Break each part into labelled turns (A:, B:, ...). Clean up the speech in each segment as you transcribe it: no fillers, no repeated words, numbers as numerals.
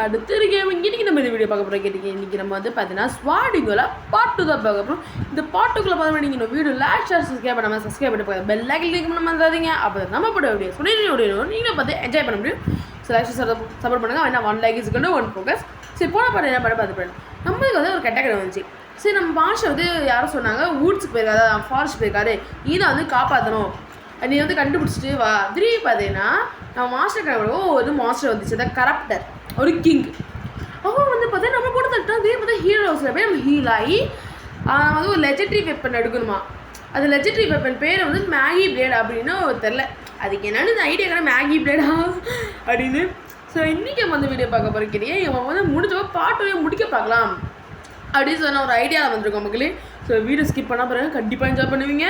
A: அடுத்து இன்றைக்கி நம்ம இந்த வீடியோ பார்க்க போகிறோம். கேட்டீங்க இன்றைக்கி நம்ம வந்து பார்த்தீங்கன்னா ஸ்வாடிங்கோல பாட்டு தான் பார்க்க போகிறோம். இந்த பாட்டுக்குள்ளே பார்த்தீங்கன்னா நீங்கள் இந்த வீடியோ லைக் ஷேர் சப்ஸ்கிரைப் பண்ணாமல் சப்ஸ்கிரைப் பண்ணி பார்க்க பெல் ஐக்கன் கிளிக் பண்ண மாதிரிங்க. அப்போ நம்ம போட வீடியோ சொல்லி நீங்களும் பார்த்து என்ஜாய் பண்ண முடியும். ஸோ லைக் சப்போர்ட் பண்ணுங்கள். ஏன்னா 1 லைக் இஸ் ஒன் ஃபோக்கஸ். சரி போன பாட்டு என்ன பாட்டு பார்த்து போயிடும். நம்மளுக்கு வந்து ஒரு கேட்டகரி வந்துச்சு. சரி நம்ம பாஷை வந்து யாரும் சொன்னாங்க வூட்ஸுக்கு போயிருக்காரு, ஃபாரஸ்ட் போயிருக்காரு, இதை வந்து காப்பாற்றணும், நீ வந்து கண்டுபிடிச்சிட்டு வா. திடீர்னு பார்த்தீங்கன்னா நம்ம மாஸ்டர் கடவுளோ ஒரு மாஸ்டர் வந்துச்சு, அந்த கரப்டர் ஒரு கிங். அவன் வந்து பார்த்தா நம்ம கூட தட்டோம். அதே பார்த்தா ஹீரோ ஹவுஸில் போய் நம்ம ஹீல் ஆகி வந்து ஒரு லெஜெண்டரி வெப்பன் எடுக்கணுமா. அது லெஜெண்டரி வெப்பன் பேர் வந்து மேகி பிளேட் அப்படின்னு தெரில. அதுக்கு என்னென்னு ஐடியா கடை மேகி பிளேடா அப்படின்னு. ஸோ இன்றைக்கி நம்ம வந்து வீடியோ பார்க்க போகிறேன். இவன் வந்து முடிஞ்சவோ பாட்டு முடிக்க பார்க்கலாம் அப்படின்னு சொன்ன ஒரு ஐடியாவில் வந்துருக்கோம் மக்களே. ஸோ வீடியோ ஸ்கிப் பண்ணால் பாருங்க, கண்டிப்பாக என்ஜாய் பண்ணுவீங்க.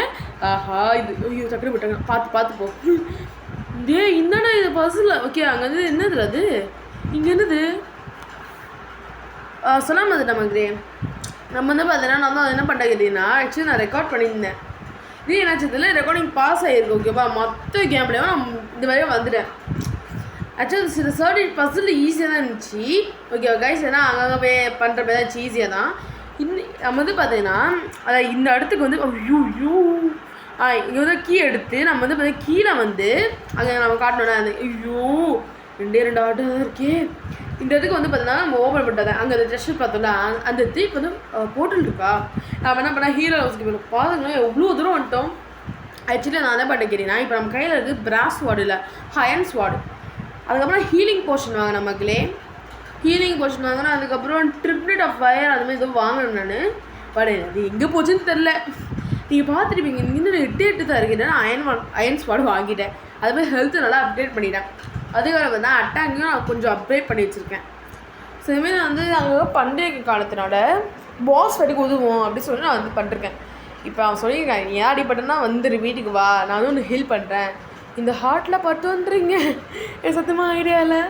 A: ஆஹா இது ஐயோ சக்கரை போட்டாங்க, பார்த்து போ. என்னடா இது பஸ்ஸில் ஓகே. அங்கே வந்து என்னது அது, இங்கே என்னது சொல்லாமல் வந்துட்டேன் மக்களே. நம்ம வந்து பார்த்தீங்கன்னா நான் தான் என்ன பண்ணுறேன் கேட்டீங்கன்னா, ஆக்சுவலி நான் ரெக்கார்ட் பண்ணியிருந்தேன். இது என்னாச்சு இதில் ரெக்கார்டிங் பாஸ் ஆகிருக்கு. ஓகேப்பா, மொத்த கேம்லேயும் நான் இந்த வரையும் வந்துட்டேன். ஆக்சுவலி சில சர்டிஃபிகேட் பஸ்ஸில் ஈஸியாக தான் இருந்துச்சு. ஓகே கைஸ், ஏன்னா அங்கங்கே போய் பண்ணுற பேர் தான் ஈஸியாக தான். நம்ம வந்து பார்த்தீங்கன்னா அதான் இந்த இடத்துக்கு வந்து இங்கே வந்து கீ எடுத்து நம்ம வந்து பார்த்தீங்கன்னா கீழே வந்து அங்கே நம்ம காட்டணும்னா அந்த ரெண்டு ஆட்டோ இருக்கே. இந்த இடத்துக்கு வந்து பார்த்தீங்கன்னா நம்ம ஓப்பன் பண்ணுறது அங்கே அந்த ட்ரெஷர் பார்த்தோம்னா அந்த இடத்துக்கு வந்து போர்ட்டல் இருக்கா. நம்ம என்ன பண்ணால் ஹீரோ ஹவுஸ்க்கு போய் பாருங்க எவ்வளோ தூரம் வந்துட்டோம். ஆக்சுவலி நான் என்ன பண்ண கேட்டீங்கன்னா, இப்போ நம்ம கையில் இருக்குது பிராஸ் வார்டு இல்லை அயன் வார்டு. அதுக்கப்புறம் ஹீலிங் போர்ஷன் வாங்க நமக்குலே. ஹீலிங் போர்ஷன் வாங்கினா அதுக்கப்புறம் ட்ரிப்ளெட் ஆஃப் ஃபயர் அதுமாதிரி எதுவும் வாங்கினேன் நான். பட் அது எங்கே போச்சுன்னு தெரில. நீங்கள் பார்த்துருப்பீங்க, இன்னும் 8 தான் இருக்குது. நான் அயன் ஸ்வாட் வாங்கிட்டேன். அதுமாதிரி ஹெல்த்து நல்லா அப்டேட் பண்ணிட்டேன். அதுக்காக வந்து அட்டாங்கையும் நான் கொஞ்சம் அப்டேட் பண்ணி வச்சுருக்கேன். ஸோ இதுமாரி நான் வந்து அங்கே பண்டிகை காலத்தினோட பாஸ் ஃபைட்டுக்கு உதவும் அப்படின்னு சொல்லி நான் வந்து பண்ணிருக்கேன். இப்போ அவன் சொல்லியிருக்கேன், நீ அடிப்பட்டனா வந்துரு வீட்டுக்கு வா, நான் வந்து ஒன்று ஹெல்ப் பண்ணுறேன். இந்த ஹார்ட்டில் பட்டு வந்துடுறீங்க என் சத்தியமாக ஐடியா இல்லை.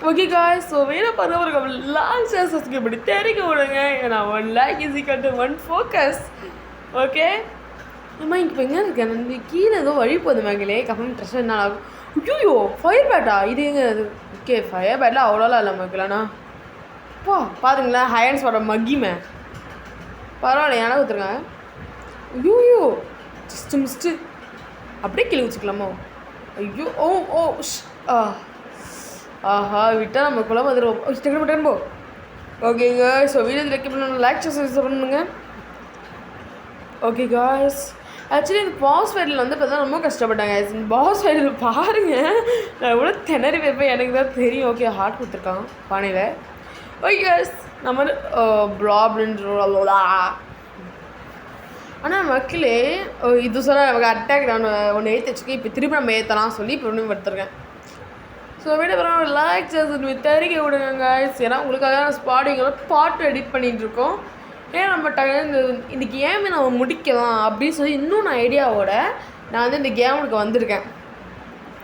A: ஓகே காய்ஸ், ஸோ வேணும் பண்ணுறவங்க லாங் ஷேர் சப்ஸ்கிரைப் பண்ணி தெரிவிக்க விடுங்க. ஏன்னா 1 like is equal to 1 focus. Okay அம்மா இப்போ எங்கே இருக்கேன் இந்த கீழே ஏதோ வழி போகுது மேங்களே. கப்பம் ட்ரெஸ் என்ன ஆகும். ஐயோ ஃபயர் பேட்டா இது எங்கே அது. ஓகே ஃபயர் பேட்டில் அவ்வளோலாம் இல்லை மக்களாண்ணா. பா பாருங்களேன் ஹயன்ஸ் வர மக்கிமே பரவாயில்ல எனக்கு கொடுத்துருக்காங்க. ஐயோ ஜஸ்ட்டு மிஸ்ட்டு அப்படியே கிளி வச்சுக்கலாமோ. ஐயோ ஓ ஆஹா விட்டால் நம்ம குழம்பு வந்துடுவோம். டக்குனு போ. ஓகேங்க, ஸோ வீடியோ லைக் பண்ணணும், லைக் சப்ஸ்கிரைப் பண்ணுங்க. ஓகே காய்ஸ், ஆக்சுவலி இந்த பாஸ் ஃபைட்டில் வந்து பார்த்தா ரொம்ப கஷ்டப்பட்டாங்க. இந்த பாஸ் ஃபைட்டில் பாருங்கள் நான் எவ்வளோ திணறி வைப்பேன் எனக்கு தான் தெரியும். ஓகே ஹார்ட் கொடுத்துருக்காங்க பானையில். ஓகே காய்ஸ், நம்ம வந்து ப்ராப்ளம்லா ஆனால் மக்களே இது சொன்னால் நமக்கு அட்டாக் நான் ஒன்று ஏற்றி வச்சுக்கேன். இப்போ திருப்பி நம்ம ஏற்றலாம் சொல்லி இப்போ ஒன்று எடுத்துருக்கேன். ஸோ வீடியோ அப்புறம் லைக் தெரிவிக்க விடுங்க காய்ஸ். ஏன்னா உங்களுக்காக ஸ்பாடிங்களோட பாட்டு எடிட் பண்ணிகிட்ருக்கோம். ஏன் நம்ம இன்றைக்கி கேமை நம்ம முடிக்கலாம் அப்படின்னு சொல்லி இன்னும் நான் ஐடியாவோட நான் வந்து இந்த கேமுக்கு வந்திருக்கேன்.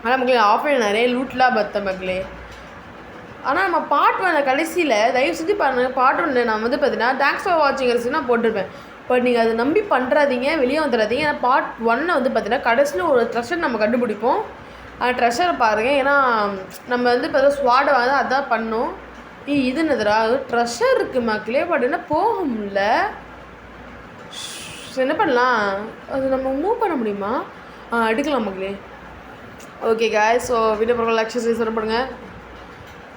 A: ஆனால் மக்களே ஆஃப்லைன் நிறைய லூட்லாம் பார்த்தேன் மக்களே. ஆனால் நம்ம பார்ட் 1 கடைசியில் தயவு செஞ்சு பாருங்கள். பார்ட் 1 நான் வந்து பார்த்தீங்கன்னா தேங்க்ஸ் ஃபார் வாட்சிங் நான் போட்டிருப்பேன். பட் நீங்கள் அதை நம்பி பண்ணுறாதீங்க, வெளியே வந்துடாதீங்க. ஏன்னா பார்ட் 1 வந்து பார்த்தீங்கன்னா கடைசியில் ஒரு ட்ரெஷர் நம்ம கண்டுபிடிப்போம். அந்த ட்ரெஷரை பாருங்கள். ஏன்னா நம்ம வந்து இப்போ ஸ்வாடை வந்து அதான் பண்ணோம். இது என்னதுரா ட்ரெஷர் இருக்குது மக்களே. பட் என்ன போக முடியல. என்ன பண்ணலாம், அது நம்ம மூவ் பண்ண முடியுமா? எடுக்கலாம் மக்களே. ஓகே காய்ஸ், ஸோ வீடியோ பக்கம் எக்ஸசைஸ் பண்ணுங்க.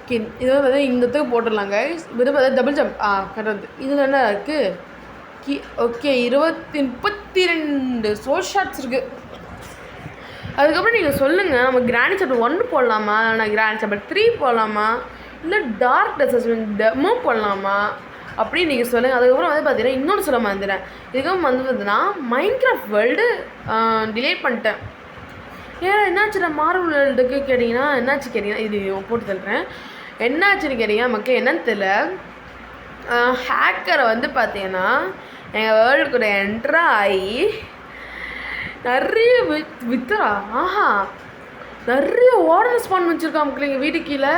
A: ஓகே இது வந்து இந்த இடத்துக்கு போட்டுடலாம் கைஸ். இது பார்த்தா டபுள் ஜம்ப் கரெக்ட். இதில் என்ன இருக்குது ஓகே 32 சோல் ஷாட்ஸ் இருக்குது. அதுக்கப்புறம் நீங்கள் சொல்லுங்கள், நம்ம கிராண்ட் சாப்டர் 1 போடலாமா, நான் கிராண்ட் சாப்டர் 3 போடலாமா, இல்லை டார்க் அசஸ்மெண்ட் டெமோ போடலாமா அப்படின்னு நீங்கள் சொல்லுங்கள். அதுக்கப்புறம் வந்து பார்த்தீங்கன்னா இன்னொன்று சொல்ல மறந்துட்டேன். இதுக்கப்புறம் வந்து பார்த்தீங்கன்னா மைன்கிராஃப்ட் வேர்ல்டு டிலேட் பண்ணிட்டேன். ஏன்னா என்னாச்சு நான் மார்வல் வேர்ல்டுக்கு கேட்டிங்கன்னா என்னாச்சு கேட்டிங்கன்னா இது போட்டு தள்ளுறேன். என்னாச்சுன்னு கேட்டிங்கன்னா மக்கள் என்னன்னு தெரியல. ஹேக்கரை வந்து பார்த்தீங்கன்னா எங்கள் வேர்ல்டுக்குள்ள என்ட்ரா ஆகி நிறைய வித்தரா நிறைய வார்டன் ஸ்பான் வச்சுருக்காங்க மக்கள் எங்கள் வீட்டு கீழே.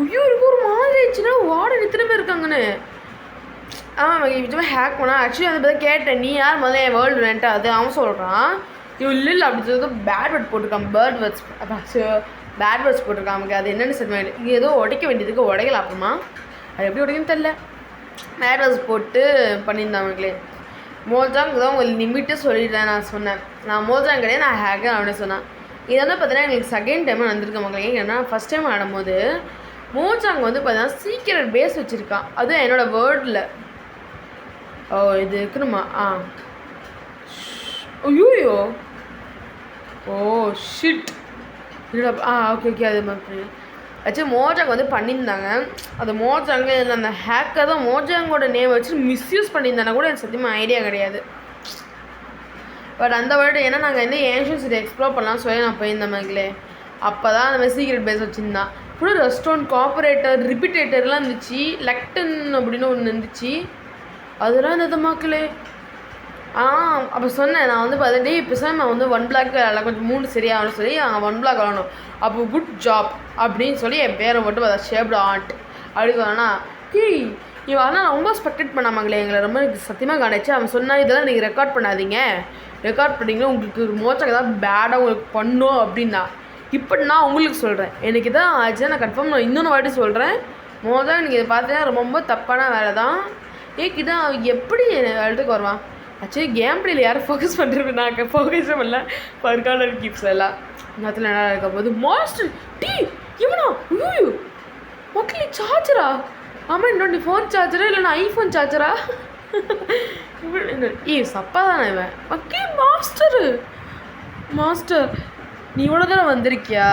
A: இருக்கு ஒரு மாதிரி ஆயிடுச்சுன்னா வார்டன் இத்தனை பேர் இருக்காங்கன்னு. விஜயமாக ஹேக் பண்ணால் ஆக்சுவலி அதை பற்றி கேட்டேன், நீ யார் முதல்ல என் வேர்ல்டு வேண்டாம் அது அவன் சொல்கிறான். இல்லை அப்படி சொல்லி பேட் வேர்ட் போட்டிருக்காங்க, பேர்ட் வேர்ட்ஸ் பேட் வேர்ட்ஸ் போட்டிருக்காங்க. அது என்னென்னு சொல்லுவேன், இங்கே ஏதோ உடைக்க வேண்டியதுக்கு உடைக்கல. அப்புறமா அது எப்படி உடைக்குன்னு தெரில, பேட் வேர்ட்ஸ் போட்டு பண்ணியிருந்தாங்களே. மோஜாங் தான் உங்களுக்கு லிமிட்டே சொல்லிட்டேன். நான் சொன்னேன் நான் மோஜாங் கிடையாது, நான் ஹேக்கர் அப்படின்னு சொன்னேன். இது வந்து பார்த்தீங்கன்னா எங்களுக்கு செகண்ட் டைம் வந்திருக்க மக்களே. ஏன்னா ஃபஸ்ட் டைம் ஆடும்போது மோஜாங் வந்து பார்த்தீங்கன்னா சீக்கிரம் பேஸ் வச்சுருக்கான். அதுவும் என்னோடய வேர்டில். ஓ இது இருக்கணுமா? ஐயோ ஓ ஷிட் இல்லைடா. ஓகே ஓகே அது மாதிரி ஆக்சுவலி மோஜாங் வந்து பண்ணியிருந்தாங்க. அது மோஜாங்க இல்லை, அந்த ஹேக்கர் தான் மோஜாங்கோட நேம் வச்சு மிஸ்யூஸ் பண்ணியிருந்தானா கூட எனக்கு சத்தியமாக ஐடியா கிடையாது. பட் அந்த வேர்டு ஏன்னா நாங்கள் வந்து ஏன்ஷியன் சிட்டி எக்ஸ்ப்ளோர் பண்ணலாம் சொல்லி நான் போயிருந்தேன் மக்களே. அப்போ தான் அந்த மாதிரி சீக்ரெட் பேஸ் வச்சுருந்தான். கூட ரெஸ்டாரண்ட் காப்பரேட்டர் ரிப்பீட்டேட்டர்லாம் இருந்துச்சு, லெக்டன் அப்படின்னு ஒன்று இருந்துச்சு, அதெல்லாம் இருந்தது மக்களே. அப்போ சொன்னேன் நான் வந்து பார்த்துட்டு இப்போ சார் நான் வந்து 1 பிளாக் விளாட கொஞ்சம் 3 சரியாகணும் சொல்லி 1 பிளாக் விளாடணும். அப்போ குட் ஜாப் அப்படின்னு சொல்லி என் பேரை மட்டும் பார்த்தா ஷேப்டு ஆர்ட் அப்படி சொன்னா. இவன் ஆனால் ரொம்ப ஸ்பெக்டேட் பண்ணாமங்களே, எங்களை ரொம்ப சத்தியமாக காணிச்சு. அவன் சொன்னால் இதெல்லாம் நீங்கள் ரெக்கார்ட் பண்ணாதீங்க, ரெக்கார்ட் பண்ணிங்கன்னா உங்களுக்கு மோச்சாக ஏதாவது பேடாக உங்களுக்கு பண்ணும் அப்படின்னா. இப்போ நான் உங்களுக்கு சொல்கிறேன், எனக்கு இதான் ஆச்சு, நான் கன்ஃபார்ம் நான் இன்னொன்று வாட்டி சொல்கிறேன். மோதல் நீங்கள் இதை பார்த்தீங்கன்னா ரொம்ப ரொம்ப வேலை தான். இதான் எப்படி இடத்துக்கு வருவான். ஆக்சுவலி கேம் பிளேயில் யாரும் ஃபோக்கஸ் பண்ணுறது, நான் ஃபோக்கஸும் பண்ணல. பர்காலர் கீப்ஸ் எல்லாம் நேரத்தில் என்ன இருக்கும் போது மாஸ்டர் இவனா ஐயோ மக்களே சார்ஜரா. ஆமாம் இன்னொன்று ஃபோன் சார்ஜரா இல்லைன்னா ஐஃபோன் சார்ஜரா? சப்பா தானே இவன் மக்களே. மாஸ்டர் நீ இவ்வளோ தூரம் வந்திருக்கியா?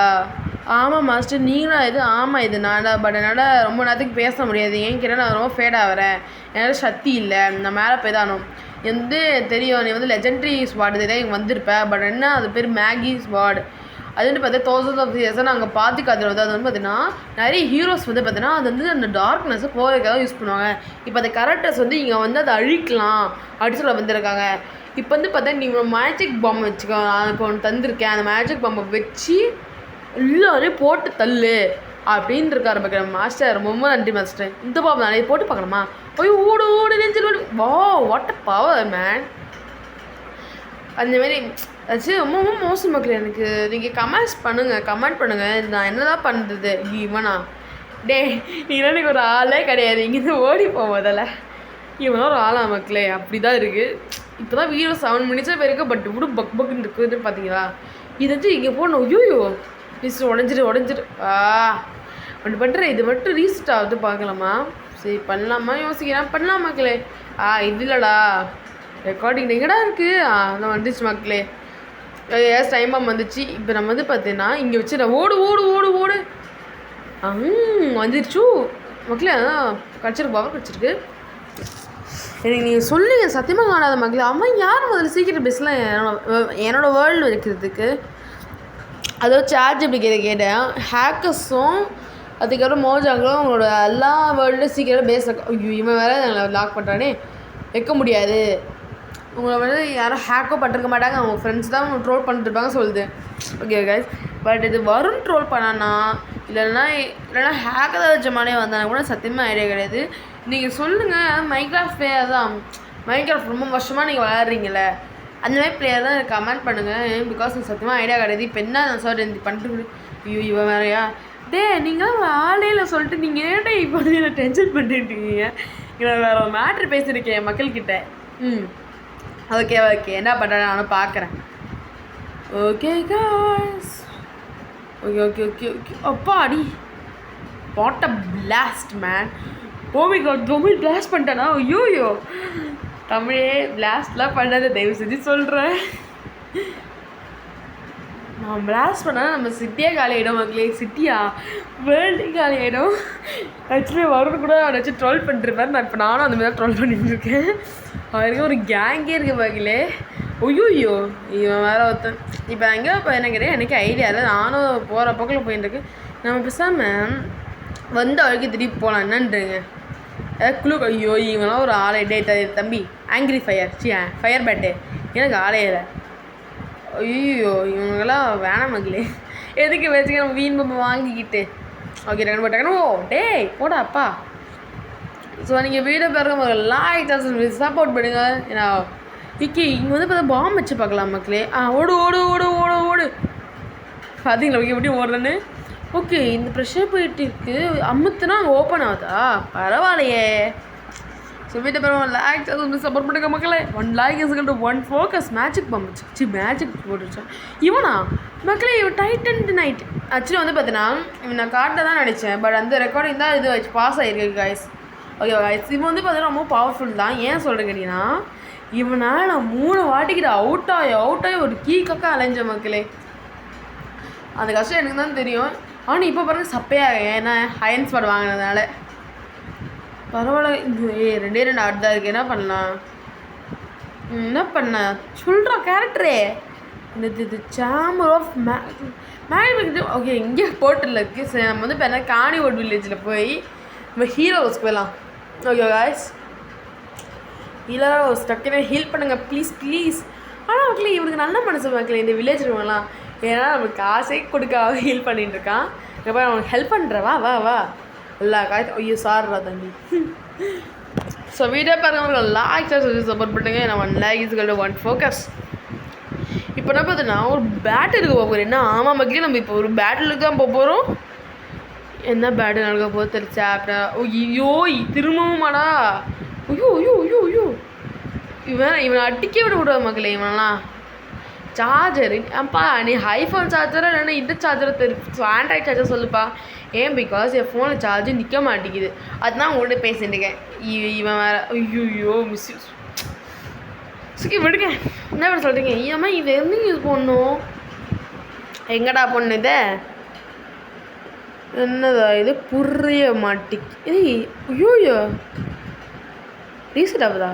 A: ஆமாம் மாஸ்டர் நீங்களா இது? ஆமாம் இது நாடா. பட் என்னால் ரொம்ப நேரத்துக்கு பேச முடியாது, ஏன் கேட்டால் நான் ரொம்ப ஃபேட் ஆகிறேன், என்னால் சக்தி இல்லை, நான் மேலே போய் தானும் வந்து தெரியும் நீ வந்து லெஜெண்டரி ஸ்வாடு தான் இங்கே வந்திருப்பேன். பட் என்ன அது பேர் மேகி ஸ்வாடு. அது வந்து பார்த்தா 1000 of years நாங்கள் பார்த்து காத்துறது. அது வந்து பார்த்தீங்கன்னா நிறைய ஹீரோஸ் வந்து பார்த்தீங்கன்னா அது வந்து அந்த டார்க்னஸை போகிறதுக்காக யூஸ் பண்ணுவாங்க. இப்போ அந்த கரெக்டர்ஸ் வந்து இங்கே வந்து அதை அழிக்கலாம் அப்படின்னு சொல்ல வந்திருக்காங்க. இப்போ வந்து பார்த்தா நீ மேஜிக் பாம்பை வச்சுக்கோ, நான் இப்போ ஒன்று தந்திருக்கேன், அந்த மேஜிக் பாம்பை வச்சு எல்லாரையும் போட்டு தள்ளு அப்படின்னு இருக்காரு பார்க்குற மாஸ்டர். ரொம்ப நன்றி மாஸ்டர். இந்த பாம்பு நிறைய போட்டு பார்க்கணுமா? போய் ஓடு ஓடு நெஞ்சு ஓடு. வா வாட் அ பவர் மேன். அந்தமாரி ஆச்சு. ரொம்ப ரொம்ப மோசம் மக்கள். எனக்கு நீங்கள் கமெண்ட் பண்ணுங்கள் நான் என்ன தான் பண்ணுறது. இவனா நீங்களாம் எனக்கு ஒரு ஆளே கிடையாது, இங்கேருந்து ஓடி முதல்ல. இவனா ஒரு ஆளா மக்களே? அப்படி தான் இருக்குது. இப்போ தான் வீடியோ 7 minutes போயிருக்கு. பட் இப்படி பக்குன்னு இருக்குதுன்னு பார்த்தீங்களா? இது வந்து இங்கே போடணும். ஐயோ மிஸ் உடஞ்சிரு ஒன்று பண்ணுறேன். இது மட்டும் ரீசெட் ஆகுது பார்க்கலாமா? சரி பண்ணலாமா யோசிக்கிறேன். பண்ணலாம் மக்களே. இது இல்லைடா ரெக்கார்டிங் எங்கடா இருக்குது? நான் வந்துச்சு மக்களே. டைமாக வந்துச்சு. இப்போ நம்ம வந்து பார்த்தீங்கன்னா இங்கே வச்சு நான் ஓடு வந்துருச்சு மக்களே. அதான் கிடச்சிருக்கு, பவர் கிடச்சிருக்கு எனக்கு. நீங்கள் சொல்லுங்க சத்தியமாக காணாத மக்களே. அவன் யார் முதல்ல சீக்கிரம் பேசலாம் என்னோடய வேர்ல்டு வைக்கிறதுக்கு. அதோ சார்ஜ் இப்படி கேட்டேன். ஹேக்கர்ஸும் அதுக்கப்புறம் மோஜாங்களும் அவங்களோட எல்லா வேர்ல்டும் சீக்கிரம் பேச. ஐயோ இவன் வேறு எங்களை லாக் பண்ணுறானே, வைக்க முடியாது. உங்களை வந்து யாரும் ஹேக்கோ பண்ணிருக்க மாட்டாங்க, அவங்க ஃப்ரெண்ட்ஸ் தான் அவங்க ட்ரோல் பண்ணிட்டுருப்பாங்க சொல்லுது. ஓகே கைஸ், பட் இது வரும் ட்ரோல் பண்ணானா இல்லைன்னா ஹேக்கை தான் வச்ச மாதிரியே வந்தாலும் கூட சத்தியமாக ஐடியா கிடையாது. நீங்கள் சொல்லுங்கள். மைன்கிராஃப்ட் பிளேயர் தான். மைன்கிராஃப்ட் ரொம்ப வருஷமாக நீங்கள் விளையாடுறீங்களே, அந்த மாதிரி பிளேயர் தான் எனக்கு கமெண்ட் பண்ணுங்கள். பிகாஸ் எனக்கு சத்தியமாக ஐடியா கிடையாது. இப்போ என்ன நான் சார் இந்த பண்ணிட்டு ஐயோ இவன் வேறையா நீங்கள் ஆலையில் சொல்லிட்டு நீங்கள் ஏன்டா இப்போ என்ன டென்ஷன் பண்ணிட்டுருக்கீங்க? நான் வேறு ஒரு மேட்ரு பேசியிருக்கேன் மக்கள்கிட்ட. ஓகே என்ன பண்ணுறேன் நானும் பார்க்குறேன். ஓகே காய்ஸ், ஓகே அப்பா அடி வாட் அ பிளாஸ்ட் மேன். ஓமை காட் தமிழ் பிளாஸ்ட் பண்ணிட்டேனா? ஐயோ தமிழே பிளாஸ்ட்லாம் பண்ணாத தயவு செஞ்சு சொல்கிறேன். நான் பிளாஸ்ட் பண்ணால் நம்ம சிட்டியாக காலி ஆகிடும் மக்களே. சிட்டியா வேர்ல்டே காலி ஆகிடும். ஆக்சுவலி வரும்னு கூட அவனை வச்சு ட்ரோல் பண்ணிட்டுருப்பேன். நான் இப்போ நானும் அந்த மாதிரி ட்ரோல் பண்ணிட்டுருக்கேன். அவருக்கு ஒரு கேங்கே இருக்குது மக்களே. ஐயோ இவன் வேறு ஒருத்தன். இப்போ எங்கே இப்போ எனக்கு எனக்கு ஐடியா இல்லை. நானும் போகிற பக்கம் போயிட்டுருக்கு. நம்ம பேசாமல் வந்து அவளுக்கு திருப்பி போகலாம் என்னன்றீங்க? ஏதாவது குழு. ஐயோ இவங்களாம் ஒரு ஆளை தம்பி ஆங்கிரி ஃபயர் பேட்டு எனக்கு ஆலையில. ஐயோ இவங்கெல்லாம் வேணாம் மக்களே. எதுக்கு வச்சுக்க நம்ம வீண் பொம்மை வாங்கிக்கிட்டு. ஓகே டக்குனு போட்டாக்கணும். போடா அப்பா. ஸோ நீங்கள் வீடியோ பாருங்க, லைக் சப்போர்ட் பண்ணுங்க. ஏன்னா ஓகே இங்கே வந்து பார்த்தா பாம் வச்சு பார்க்கலாம் மக்களே. ஓடு ஓடு ஓடு ஓடு ஓடு பார்த்தீங்களா ஓகே எப்படி ஓடுறேன்னு. ஓகே இந்த ப்ரெஷர் போயிட்டு இருக்கு, அமுத்துனா ஓப்பன் ஆகுதா? பரவாயில்லையே. ஸோ வீட்டை பரவாயில்ல லேக் அது வந்து சப்போர்ட் பண்ணுங்க மக்களே. 1 lake is to 1 focus magic pump C magic போட்டுருச்சேன் இவனா மக்களே. இவன் டைட்டன் நைட் ஆக்சுவலி வந்து பார்த்தீங்கன்னா இவன் நான் காட்ட தான் நினச்சேன், பட் அந்த ரெக்கார்டிங் தான் இது வச்சு பாஸ் ஆகிருக்கு கைஸ். ஓகே கைஸ் இவன் வந்து பார்த்தீங்கன்னா ரொம்ப பவர்ஃபுல் தான். ஏன் சொல்கிறேன் கேட்டிங்கன்னா இவனால் நான் 3 வாட்டிக்கிட்ட அவுட் ஆகி ஒரு கீக்காக அலைஞ்ச மக்களே. அந்த கஷ்டம் எனக்கு தான் தெரியும். ஆனால் இப்போ பாருங்கள் சப்பையாக ஏன்னா அயன் ஸ்பாட் வாங்கினதுனால பரவாயில்ல. இது 2 ஆட் தான் இருக்குது. என்ன பண்ணேன் சொல்கிறான் கேரக்டரே. இது சாம்பர் ஆஃப் மேக்னெட். ஓகே இங்கே போர்ட்டலில் இருக்குது. சரி நம்ம வந்து இப்போ என்ன காணிவுட் வில்லேஜில் போய் நம்ம ஹீரோஸ்க்கு போயிடலாம். ஓகே காய்ஸ் ஹீரோஸ் டக்குன்னு ஹீல் பண்ணுங்கள் ப்ளீஸ் ப்ளீஸ். ஆனால் மக்களே இவனுக்கு நல்ல மனசு மக்களே இந்த வில்லேஜ் இருக்கவங்களாம். ஏன்னா நம்மளுக்கு காசே கொடுக்காம ஹீல் பண்ணிட்டு இருக்கான். இப்போ அவனுக்கு ஹெல்ப் பண்ணுறவா வா வா எல்லா காய்ச்சி ஐயோ சார்ரா தம்பி. ஸோ வீடியோ பாருங்க லைக் சொல்லி சப்போர்ட் பண்ணுங்க. நான் 1 லேக் இஸ் 1 ஃபோக்கஸ். இப்போ என்ன பார்த்தீங்கன்னா ஒரு பேட்டிலுக்கு போக போகிறேன். என்ன ஆமாம் மக்களே நம்ம இப்போ ஒரு பேட்டிலுக்கு தான் போக போகிறோம். என்ன பேட்டில் நடக்க போகுது தெரிச்சா அப்படின்னா ஐயோ திரும்பவுமாடா. ஐயோ ஐயோ ஐயோ ஐயோ இவனை அடிக்க விட விடாது மக்களே. இவனெல்லாம் சார்ஜர் அப்பா நீ ஐஃபோன் சார்ஜரை இல்லைன்னா இந்த சார்ஜரை ஆண்ட்ராய்ட் சார்ஜர் சொல்லுப்பா. ஏன் பிகாஸ் என் ஃபோனில் சார்ஜர் நிற்க மாட்டேங்குது. அதுதான் உங்கள்கிட்ட பேசிட்டு இருக்கேன். இவன் வேறு ஐயோ மிஸ்யூஸ் சுக்கி விடுங்க. என்ன பண்ண சொல்கிறீங்க ஏமா இது எந்த யூஸ் பண்ணணும் எங்கடா பொண்ணு இதை என்னதா இது புரிய மாட்டேங்குது. ஐயோ ரீசெட் ஆகுதா?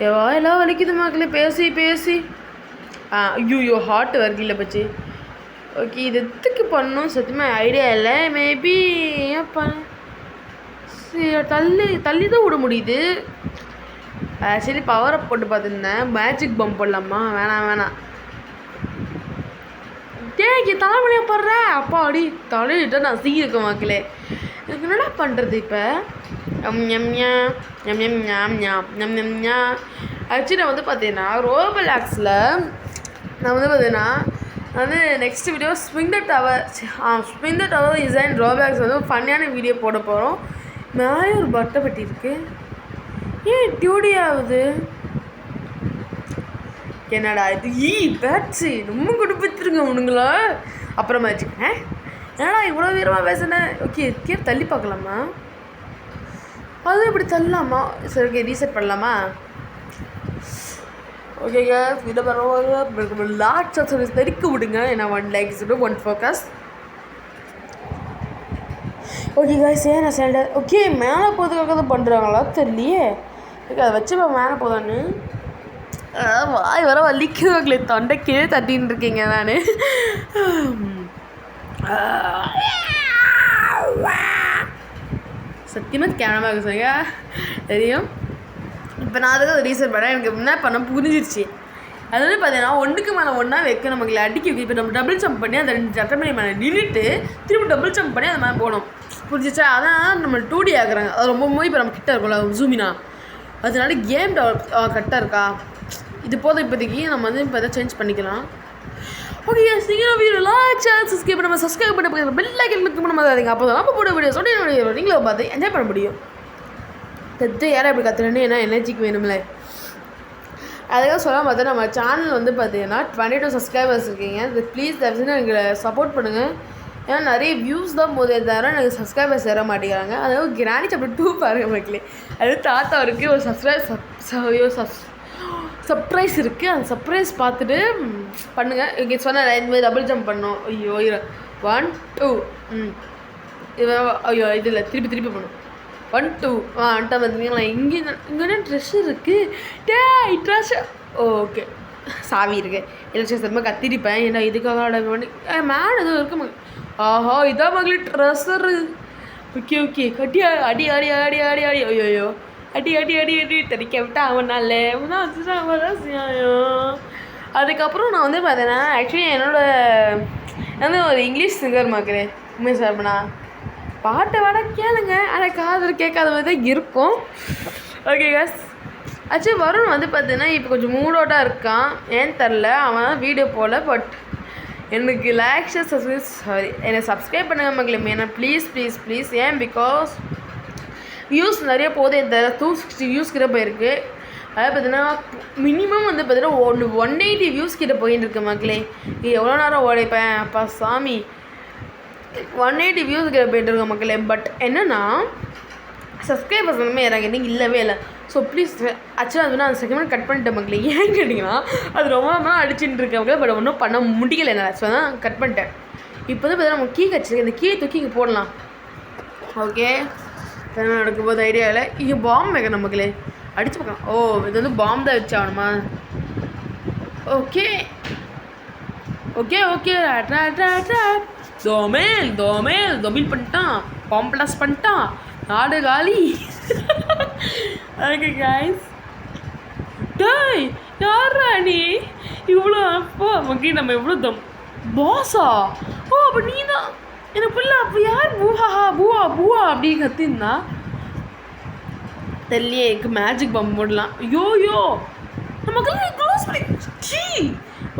A: எவ்வளோ எல்லாம் வலிக்குது மக்களே பேசி பேசி. ஐயோ ஹார்ட் வர்க்கில்லை பச்சு. ஓகே இது எதுக்கு பண்ணணும் சத்தியமாக ஐடியா இல்லை. மேபி ஏன் சரி தள்ளி தான் விட முடியுது. சரி பவர் அப் போட்டு பார்த்துருந்தேன். மேஜிக் பம்ப் போடலாமா? வேணாம் தேக்கி தலைமணியாக போடுற அப்பா அடி தலையிட்ட நான் சீக்கிருக்க மக்களே. எனக்கு என்னடா பண்ணுறது இப்போ? ஆக்சுவலி நான் வந்து பார்த்தீங்கன்னா ரோபலாக்ஸில் நான் வந்து பார்த்தீங்கன்னா வந்து next video spring the tower design Roblox வந்து ஃபன்னியான வீடியோ போட போகிறோம். மேலே ஒரு பட்டை பெட்டி இருக்குது. ஏன் டியூடி ஆகுது என்னடா இது? பேட்ஸு ரொம்ப கொடுப்பித்துருங்க உனுங்களா. அப்புறமா வச்சுக்கேன் ஏன்னா இவ்வளோ வீரமாக பேசுனேன். ஓகே கீழே தள்ளி பார்க்கலாமா? அதுவும் இப்படி தள்ளலாமா? சரி ஓகே ரீசெட் பண்ணலாமா? ஓகேங்க இதை பரவாயில்ல லாட் சர்வீஸ் தெரிக்க விடுங்க. ஏன்னா 1 lake is 1 focus. Okay guys ஏன் நான் சேண்டர் ஓகே மேலே போகிறதுக்காக தான் பண்ணுறாங்களா தெரியலையே. ஓகே அதை வச்சுப்பா மேலே போதான்னு வாய் வர வலிக்குது தொண்டைக்கே தட்டின்னு இருக்கீங்க. நான் சத்தியமாக கேமரா சொன்னீங்க தெரியும். இப்போ நான் அதுக்கு அதை ரீசெட் பண்ணேன். எனக்கு என்ன பண்ண புரிஞ்சிருச்சு. அது வந்து பார்த்தீங்கன்னா 1க்கு மேலே 1 வைக்க நமக்கு அடிக்க வைக்க. இப்போ நம்ம டபுள் ஜம்ப் பண்ணி அந்த 2 ஜம்ப் பண்ணி மேலே நின்றுட்டு திரும்ப டபுள் ஜம்ப் பண்ணி அது மேலே போகணும். புரிஞ்சிச்சா? அதான் நம்ம 2D ஆக்குறாங்க. அது ரொம்ப இப்போ நம்ம கிட்ட இருக்கும்ல ஜூமினா அதனால கேம் கரெக்டாக இருக்கா? இது போதும் இப்போதைக்கு. நம்ம வந்து இப்போ எதை சேஞ்ச் பண்ணிக்கலாம். ஓகே சீக்கிரம் வீடியோ லைக் சேனல் சப்ஸ்கிரைப் பண்ண பெல் ஐக்கன் கிளிக் பண்ண மாதிரி அப்போ தான் நம்ம போட வீடியோஸ் நீங்களே பார்த்து என்ஜாய் பண்ண முடியும். கற்று யாரும் எப்படி கற்றுறேன்னு ஏன்னா எனர்ஜிக்கு வேணும்ல. அதுக்காக சொல்ல பார்த்தா நம்ம சேனல் வந்து பார்த்தீங்கன்னா 22 சப்ஸ்கிரைபர்ஸ் இருக்கீங்க. இது ப்ளீஸ் தயவுசெய்து எனக்கு சப்போர்ட் பண்ணுங்கள். ஏன்னா நிறைய வியூஸ் தான் போதே தவிர எனக்கு சப்ஸ்கிரைபர்ஸ் சேர மாட்டேங்கிறாங்க. அதாவது கிராணி சாப்டர் 2 பாருங்க மக்களே. அது தாத்தாவுக்கு ஒரு சர்ப்ரைஸ் இருக்குது. அந்த சர்ப்ரைஸ் பார்த்துட்டு பண்ணுங்கள். இங்கே சொன்ன இந்தமாதிரி டபுள் ஜம்ப் பண்ணோம். ஐயோ 1 2 ஐயோ இதில் திருப்பி பண்ணும் 1 2 வந்துட்டா பார்த்தீங்களா? இங்கே ட்ரெஸ் இருக்குது. ட்ரெஸ் ஓகே சாவி இருக்குது. இல்லை திரும்ப கத்திரிப்பேன். ஏன்னா இதுக்காக பண்ணி மேலே எதுவும் இருக்கு. ஆஹா இதான் மகளி ட்ரெஸ்ஸரு. ஓகே கட்டி அடி ஐயோ அடி தடிக்க விட்டா அவனால அதுக்கப்புறம் நான் வந்து பார்த்தேன்னா ஆக்சுவலி என்னோட ஒரு இங்கிலீஷ் சிங்கர் மக்களே உண்மை சார்பண்ணா பாட்டை வேணா கேளுங்க. ஆனால் காதில் கேட்காத மாதிரி தான் இருக்கும். ஓகே காஸ் ஆக்சுவலி வருண் வந்து பார்த்தீங்கன்னா இப்போ கொஞ்சம் மூடோட்டாக இருக்கான், ஏன்னு தெரில. அவன் வீடியோ போல். பட் எனக்கு என்னை சப்ஸ்கிரைப் பண்ணுங்கள் மக்களே, ஏன்னா ப்ளீஸ் ப்ளீஸ் ப்ளீஸ். ஏன் பிகாஸ் வியூஸ் நிறைய போகுது, இந்த 260 வியூஸ் கிட்ட போயிருக்கு. அதாவது பார்த்தீங்கன்னா மினிமம் வந்து பார்த்தீங்கன்னா 180 வியூஸ் கிட்ட போயின்னு இருக்கு மக்களே. எவ்வளோ நேரம் ஓடைப்பேன் அப்பா சாமி. 180 வியூஸ் கிட்ட போயிட்டு இருக்க மக்களே. பட் என்னென்னா சப்ஸ்கிரைபர்ஸ் வந்து எனக்கு இன்னைக்கு இல்லவே இல்லை. ஸோ ப்ளீஸ் ஆக்சுவலாக அது அந்த செகண்ட் கட் பண்ணிட்டேன் மக்களே. ஏன்னு கேட்டிங்கன்னா அது ரொம்ப ரொம்ப அடிச்சுட்டு இருக்கேன் மக்களே. பட் ஒன்றும் பண்ண முடியலை, நான் ஆக்சுவலாக தான் கட் பண்ணிட்டேன். இப்போ வந்து பார்த்தீங்கன்னா நம்ம கீ கட்சிருக்கு, இந்த கீயை தூக்கி இங்கே போடலாம். ஓகே, என்ன நடக்கும் போது ஐடியா இல்லை. இங்கே பாம்பு வைக்கணும் மக்களே, அடிச்சு பார்க்கலாம். ஓ, இது வந்து பாம்பு தான் வச்சாகணுமா? Okay okay okay. தோமேல் பண்ணிட்டான், பாம்பிளாஸ் பண்ணிட்டான், நாடு காலி. ஓகே கைஸ், டேய் யாரா நீ இவ்வளோ? அப்போ மக்களே நம்ம எவ்வளோ பாஸா? ஓ, அப்போ நீ தான் எனக்கு புரியல. அப்போ யார் பூவா அப்படின்னு கத்திருந்தா தெரியலையே. மேஜிக் பாம்பு போடலாம். யோ நமக்கு க்ளோஸ் பண்ணி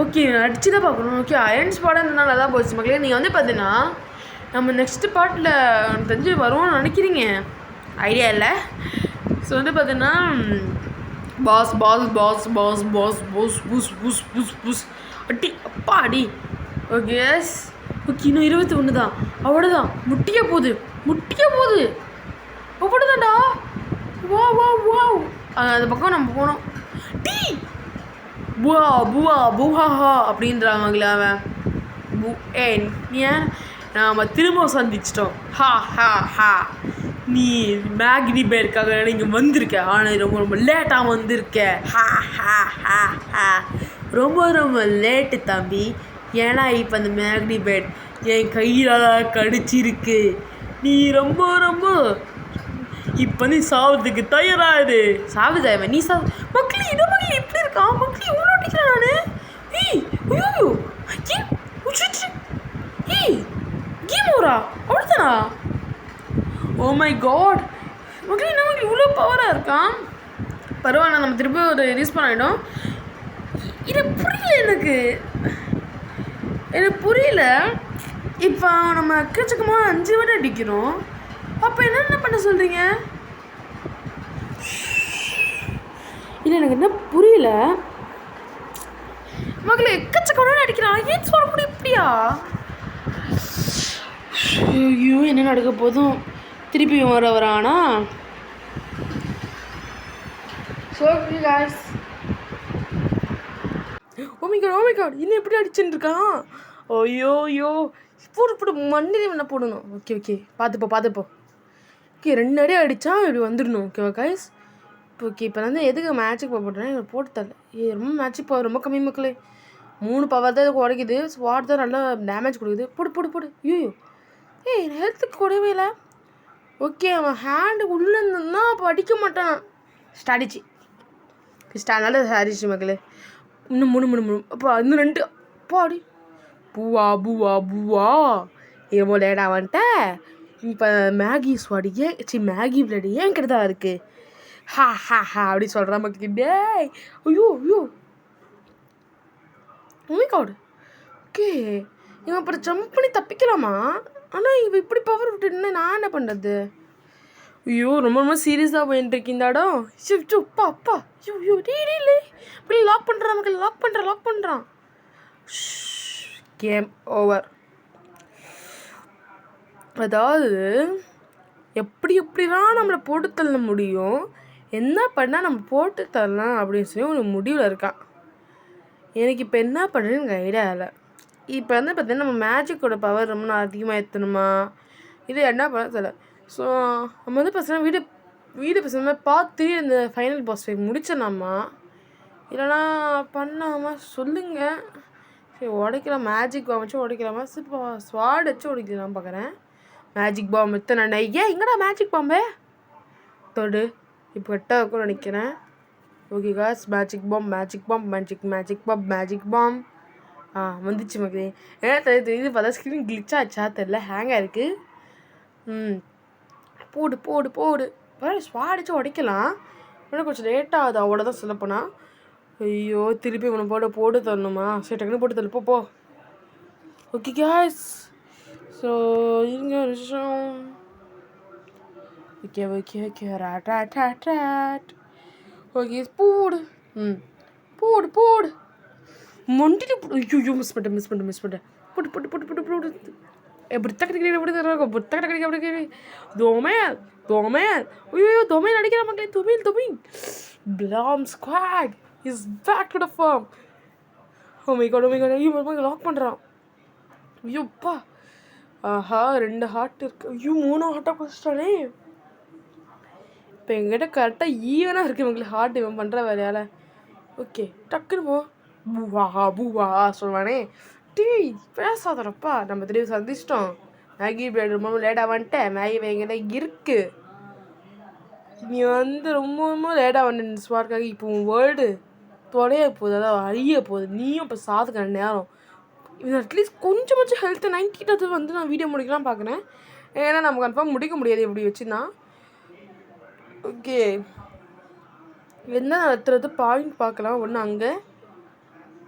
A: ஓகே, அடிச்சு தான் பார்க்கணும். ஓகே, அயன்ஸ் பாடம் இருந்தால் நல்லா போச்சு மக்களே. நீங்கள் வந்து பார்த்தீங்கன்னா நம்ம நெக்ஸ்ட் பார்ட்டில் தெரிஞ்சு வருவோம்னு நினைக்கிறீங்க, ஐடியா இல்லை. ஸோ வந்து பார்த்தீங்கன்னா பாஸ் அடி அப்பா அடி. ஓகே ஓகே, இன்னும் 21 தான், அவ்வளோதான். முட்டிக்க போகுது அவ்வளோதான்டா. வா அந்த பக்கம் நம்ம போனோம். டீ பூஹா அப்படின்றாங்களே அவன். ஏன் நாம் திரும்ப சந்திச்சிட்டோம். ஹா நீ மேக்னி பேருக்காக இங்கே வந்திருக்க, ஆனால் ரொம்ப லேட்டாக வந்திருக்க. ரொம்ப லேட்டு தம்பி. ஏன்னா இப்போ அந்த மேக்னி பேட் என் கையில் கடிச்சிருக்கு. நீ ரொம்ப இப்போ நீ சாவதுக்கு தயாராது. சாவுதாயவன் நீ மக்களே. இதை மக்களே எப்படி இருக்கான் மக்களே? எவ்வளோ அடிக்கிறேன் நான். கேமோரா அவ்வளோதானா? ஓ மை காட் மக்களே, என்ன மக்களே இவ்வளோ பவராக இருக்கான். பரவாயில்ல, நம்ம திருப்பி ஒரு ரீஸ்பான் ஆகிடும். இது புரியல எனக்கு புரியல. இப்போ நம்ம எக்கச்சக்கமாக 5 வாட்டி அடிக்கிறோம். அப்போ என்ன பண்ண சொல்கிறீங்க? இல்லை, எனக்கு என்ன புரியல மக்களே. எக்கச்சக்கமாக அடிக்கிறான், ஏன் சொல்ல முடியும் இப்படியா? ஐயோ, என்ன நடக்க போதும். திருப்பி வரானா? So guys, oh my god இன்னும் எப்படி அடிச்சுட்டு இருக்கான்? ஐயோ போடு மண்ணிலே என்ன போடணும். ஓகே பார்த்துப்போ. ஓகே, 2 அடி அடித்தா இப்படி வந்துடணும். ஓகேவா கைஸ்? ஓகே, இப்போ வந்து எதுக்கு மேட்சுக்கு போட்டுறேன், எனக்கு போட்டு தரல. ரொம்ப மேட்சுக்கு பவர் ரொம்ப கம்மி மக்களே. 3 பவர் தான் இதுக்கு உடைக்குது. ஸ்வாட் தான் நல்லா டேமேஜ் கொடுக்குது. போடு. ஐயோ ஹெல்த்துக்கு கூடவே இல்லை. ஓகே, அவன் ஹேண்டு உள்ளே இருந்ததுன்னா அப்போ அடிக்க மாட்டான். ஸ்டாடிச்சு மக்களே. இன்னும் 3 அப்போ இன்னும் 2. அப்போ அடி பூவா ஏமோ லேடா வந்துட்ட. இப்போ மேகி ஸ்வாடி மேகி பிளேடு ஏன் கிட்ட தான் இருக்குது. ஹா அப்படி சொல்கிற மக்களுக்கு. டேய் ஐயோ காடு. ஓகே, இவன் அப்புறம் ஜம்ப் பண்ணி தப்பிக்கலாமா? ஆனால் இவன் இப்படி பவர் விட்டுன்னு நான் என்ன பண்ணுறது? ஐயோ, ரொம்ப சீரியஸாக போயிட்டு இருக்கு இந்த இடம். அப்பா ஐயோ இல்லை இப்படி லாக் பண்ணுறான் மக்கள். லாக் பண்ணுறான். Game over. அதாவது எப்படிலாம் நம்மளை போட்டு தள்ள முடியும், என்ன பண்ணால் நம்ம போட்டு தரலாம் அப்படின்னு சொல்லி ஒரு முடிவில் இருக்கான். எனக்கு இப்போ என்ன பண்ணுறதுன்னு எனக்கு ஐடியா இல்லை. இப்போ வந்து பார்த்தீங்கன்னா நம்ம மேஜிக்கோட பவர் ரொம்ப அதிகமாக ஏற்றணுமா, இது என்ன பண்ண தெரியல. ஸோ நம்ம வந்து பார்த்தீங்கன்னா வீடியோ பேசுகிற பார்த்து இந்த ஃபைனல் பாஸ் ஃபைட் முடிச்சிடலாமா இல்லைனா பண்ணாமல் சொல்லுங்கள். சரி, உடைக்கலாம். மேஜிக் பாம் வச்சு உடைக்கலாமா? இப்போ ஸ்வாட் வச்சு உடைக்கலாம் பார்க்குறேன். மேஜிக் பாம் எத்தனை ஏன் எங்கடா மேஜிக் பாம்பே தொடு இப்போ கரெக்டாக நினைக்கிறேன். ஓகே காஸ், மேஜிக் பாம் வந்துச்சு மக்களே. ஏன்னா தெரியுது பார்த்தா ஸ்க்ரீன் கிளிச் ஆச்சா தெரில, ஹேங்காக இருக்குது. போடு பரவாயில்ல, ஸ்வாட் வச்சு உடைக்கலாம். ஆனால் கொஞ்சம் லேட்டாக ஆகுது அவ்வளோதான் சொல்லப்போனால். ஐயோ திருப்பி இவனை போட்டு தரணுமா? சரி டக்குனு போட்டு தரல போ. ஓகே கேஸ், ஸோ இருங்க ஒரு நிமிஷம். ஓகே ராட் ஓகே போடு. போடு மொண்டிட்டு ஐயோ மிஸ் பண்ணிட்டேன். போட்டு எப்படி தக்கடிக்கிறேன் எப்படி தராங்க புத்தக்கடிக்க அப்படி தோமேல் ஐயோ தோமேல் அடிக்கிற மக்களே. தோமேல் பிளாம் squad is back to the form. Oh my God ஐயோ லாக் பண்ணுறான். ஐயோப்பா ஆஹா 2 ஹார்ட் இருக்கு. ஐயோ 3 ஹார்ட்டாக குடிச்சிட்டானே. இப்போ எங்கிட்ட கரெக்டாக ஈவனாக இருக்குது இவங்களுக்கு ஹார்ட் இவன் பண்ணுற வேலையால். ஓகே டக்குன்னு பூவா சொல்லுவானே. டீய் பேசாதரப்பா, நம்ம திரும்பி சந்திச்சிட்டோம். மேகி பிளேட் ரொம்ப லேட்டாக வந்துட்டேன். மேகி எங்கிட்ட இருக்கு. நீ ரொம்ப லேட்டாக வந்துட்டு ஸ்மார்ட்காக. இப்போ உன் வேர்ல்டு தொலைய போகுது, அதாவது அழிய போகுது. நீயும் இப்போ சாதுக்கிற நேரம். இது அட்லீஸ்ட் கொஞ்சம் ஹெல்த்தை 90 நான் வீடியோ முடிக்கலாம் பார்க்குறேன். ஏன்னா நம்ம கன்ஃபார்ம் முடிக்க முடியாது எப்படி வச்சுன்னா. ஓகே என்ன நடத்துறது பாயிண்ட் பார்க்கலாம். ஒன்று அங்கே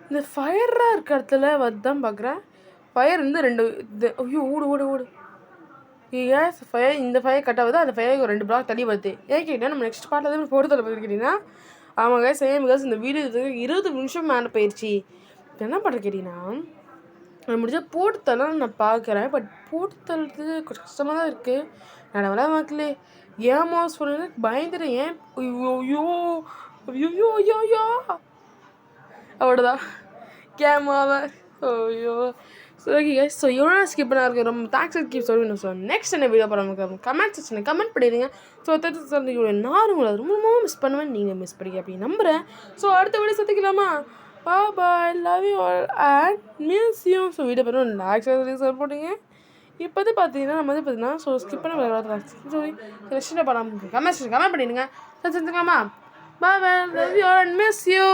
A: இந்த ஃபயராக இருக்க இடத்துல தான் பார்க்குறேன். ஃபயர் 2 இது ஐயோ ஓடு ஏன் ஃபயர் இந்த ஃபயர் கட் ஆகுது. அந்த ஃபயருக்கு 2 பிளாக் தள்ளி வருது. ஏன் கேட்டேன் நம்ம நெக்ஸ்ட் பார்ட்டில் தான் போட்டு தள்ள கேட்டிங்கன்னா அவங்க சேம் பிகாஸ் இந்த வீடியோ 20 நிமிஷம் மேலே போயிடுச்சு. இப்போ என்ன பண்ணுற கேட்டிங்கன்னா நான் முடிஞ்சால் போட்டு தரலாம் நான் பார்க்குறேன். பட் போட்டு தரது கொஞ்சம் கஷ்டமாக தான் இருக்குது. நான் விளையா மக்களே ஏமா சொல்லுங்க பயந்துட்டேன். ஏன் ஐயோ அவ்வளோதான் கேமாவை. ஐயோ ஓகே கைஸ், ஸோ எவ்வளோ ஸ்கிப் பண்ணா இருக்கு. ரொம்ப தேங்க்ஸ் கீப் சொல்லணும். ஸோ நெக்ஸ்ட் என்ன வீடியோ போகிறோம் கமெண்ட் செக்ஷனில் கமெண்ட் பண்ணிடுங்க. ஸோ நான் உங்களை ரொம்ப மிஸ் பண்ணுவேன். நீங்கள் மிஸ் பண்ணிக்க அப்படின்னு நம்புகிறேன். ஸோ அடுத்த வீடியோ சந்திக்கலாமா? Bye, love you all and miss you. So video பண்ணி லைக் சப்போர்ட் பண்ணுங்க. இப்போ பார்த்தீங்கன்னா ஸோ ஸ்கிப் பண்ண விளையாடுறேன். ஸோ கமெண்ட் பண்ணிடுங்க. சந்திக்கலாமா? Bye, love you all and miss you.